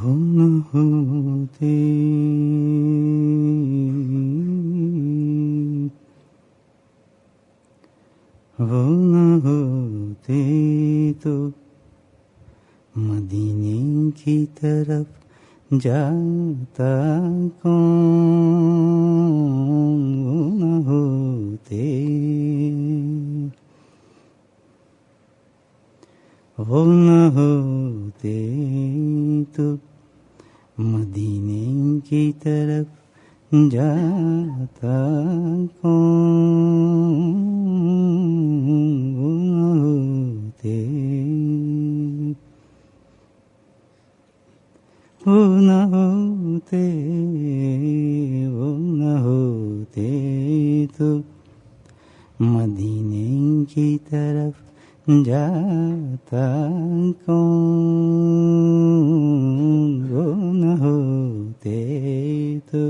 ہو نہ ہوتے وہ نہ ہوتے تو مدینے کی طرف جاتا کون. وہ نہ ہوتے وہ نہ ہوتے تو مدینے کی طرف جاتا کون. وہ نہ ہوتے وہ نہ ہوتے وہ نہ ہوتے تو مدینے کی طرف جاتا کون. وہ نہ ہوتے تو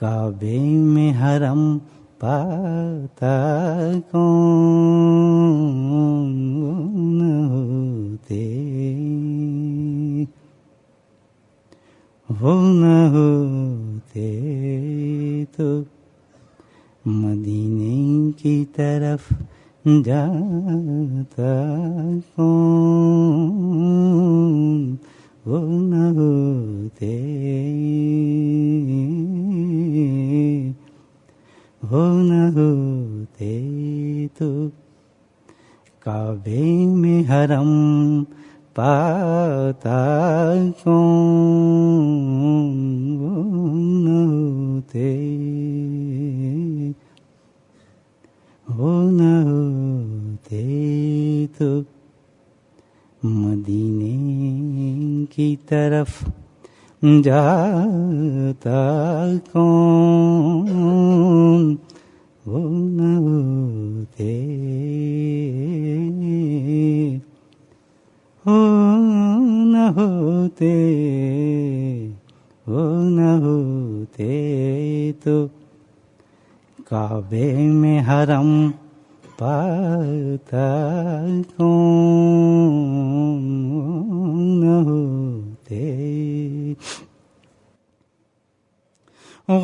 کعبے میں حرم پاتا کون. وہ نہ ہوتے وہ نہ ہوتے تو مدینے کی طرف جاتا کون. وہ نہ ہوتے وہ نہ ہوتے تو کعبے میں حرم پاتا کون. وہ نہ ہوتے وہ نہ ہوتے تو مدینے کی طرف جاتا کون. وہ نہ ہوتے وہ نہ ہوتے وہ نہ ہوتے تو کعبے میں حرم پاتا کون. وہ نہ ہوتے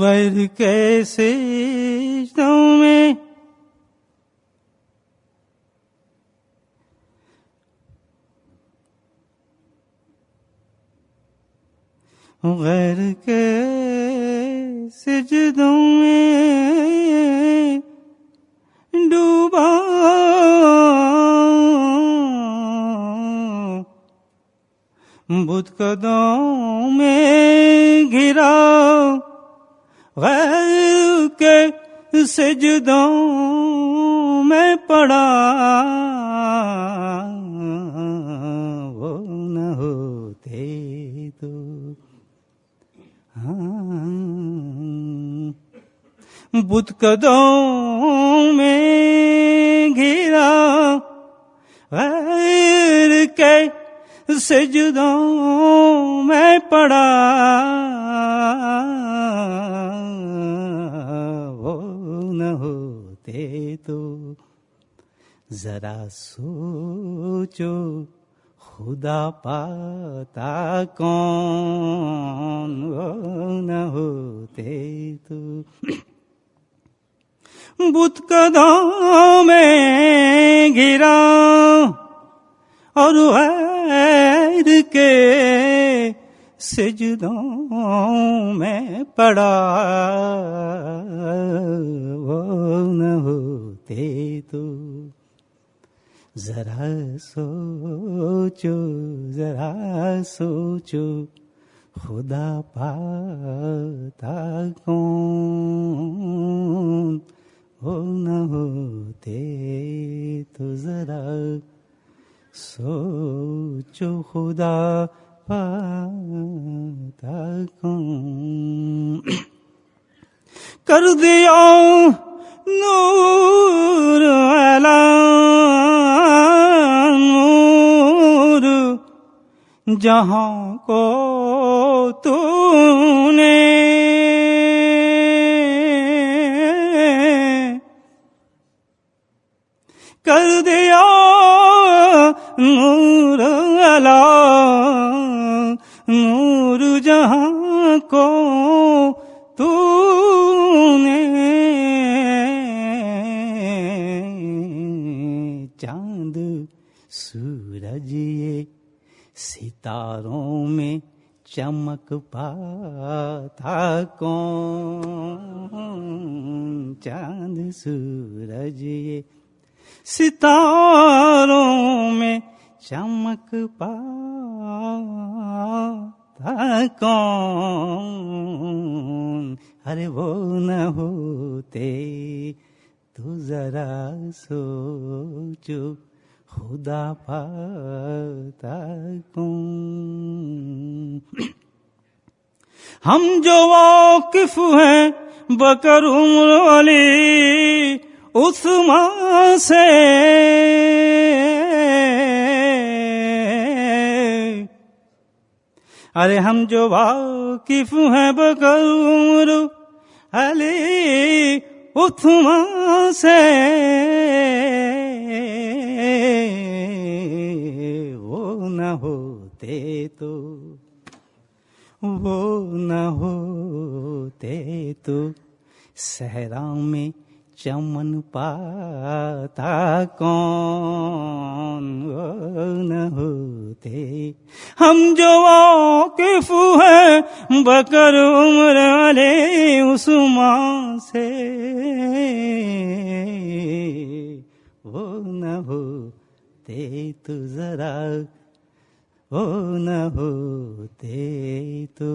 غیر کے سجدوں میں غیر کے سجدوں میں ڈوبا بت قدموں میں گھرا غیر کے سجدوں میں پڑا. وہ نہ ہوتے تو بت قدموں میں گھرا غیر کے سجدوں میں پڑا. وہ نہ ہوتے تو ذرا سوچو خدا پاتا کون. وہ نہ ہوتے تو بت قدموں میں گرا اور غیر کے سجدوں میں پڑا. وہ نہ ہوتے تو ذرا سوچو ذرا سوچو خدا پاتا کون. وہ نہ ہوتے تو ذرا سوچو خدا پاتا کون. کر دیا نور علی نور جہاں کو تو نے. کر دیا نور علی نور جہاں کو تو نے چاند سورج یہ ستاروں میں چمک پاتا کون؟ چاند سورج یہ ستاروں میں چمک پاتا کون؟ ارے وہ نہ ہوتے تو ذرا سوچو خدا پاتا کون؟ ہم جو واقف ہیں بکر عمر علی عثمان سے، ارے ہم جو واقف ہیں بکر عمر علی عثمان سے، وہ نہ ہوتے تو، وہ نہ ہوتے تو صحرا میں چمن پاتا کون؟ وہ نہ ہوتے ہم جو واقف ہیں بکر عمر علی عثمان سے، وہ نہ ہوتے تو ذرا، وہ نہ ہوتے تو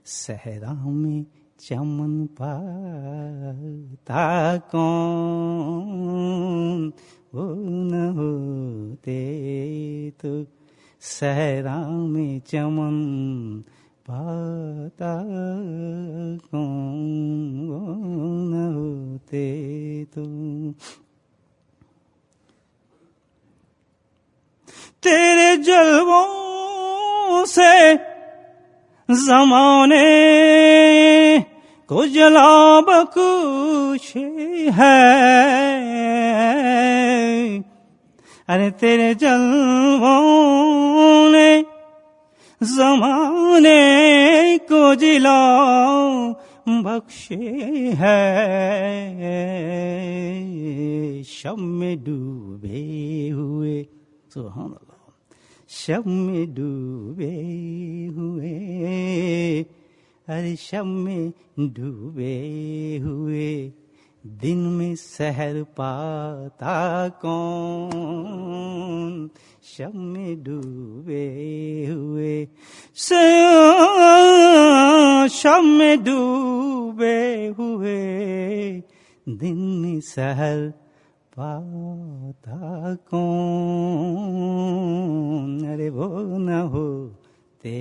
صحرا میں چمن پاتا کون؟ وہ نہ ہوتے تو صحرا میں چمن پاتا کون؟ وہ نہ ہوتے تو تیرے جلووں سے زمانے کو جلا بخشے ہے، ارے تیرے جلووں نے زمانے کو جلا بخشے ہے، شب میں ڈوبے ہوئے، سبحان اللہ، شب میں ڈوبے ہوئے، ارے شب میں ڈوبے ہوئے دن میں سحر پاتا کون؟ شب میں ڈوبے ہوئے، شب میں ڈوبے ہوئے دن میں سحر پاتا کون؟ ارے وہ نہ ہوتے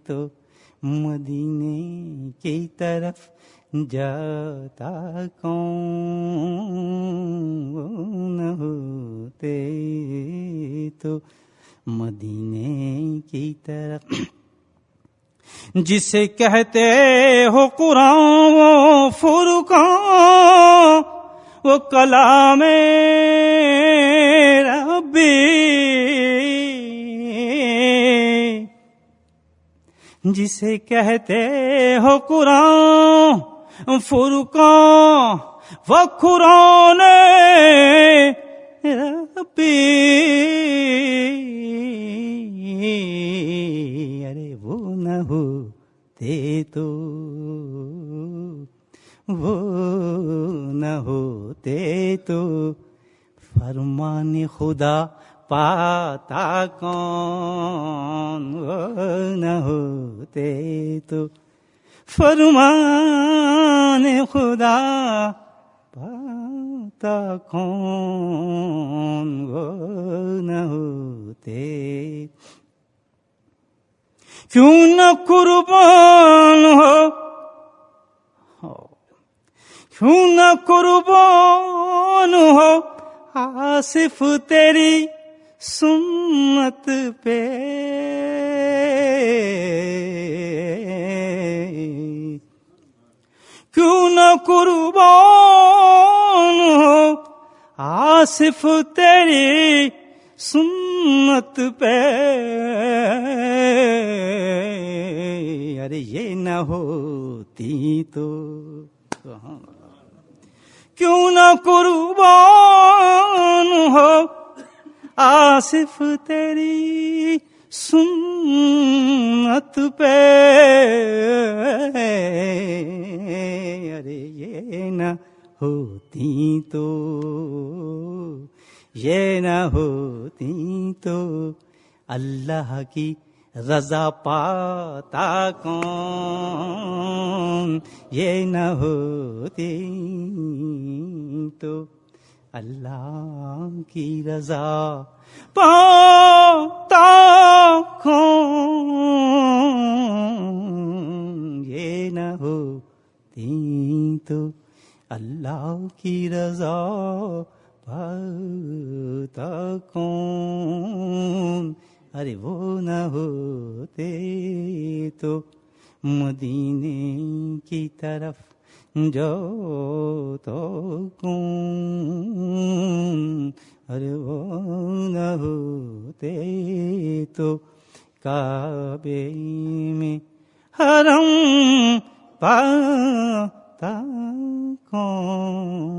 تو مدینے کی طرف جاتا کون؟ وہ نہ ہوتے تو مدینے کی طرف، جسے کہتے ہو قرآن و فرقان، وہ کلام ربی، جسے کہتے ہو قرآن فرقان و قرآن ربی، ارے وہ نہ ہوتے تو، وہ نہ ہوتے تو فرمان خدا پاتا کون؟ وہ نہ ہوتے تو فرمان خدا پاتا کون؟ وہ نہ ہوتے کیوں نہ قربان ہو، کیوں نہ قربان ہو آصف تیری سنت پہ، کیوں نہ قربان ہو آصف تیری سنت پہ، نہ ہوتی تو کیوں نہ قربان ہو آصف تیری سنت پہ. ارے یہ نہ ہوتی تو، یہ نہ ہوتی تو اللہ کی رضا پاتا کون. یہ نہ ہوتی تو اللہ کی رضا پاتا کون. یہ نہ ہوتی تو اللہ کی رضا پاتا کون. ارے وہ نہ ہوتے تو مدینے کی طرف جو تو کون. ارے وہ نہ ہوتے تو کعبے میں حرم پاتا کون.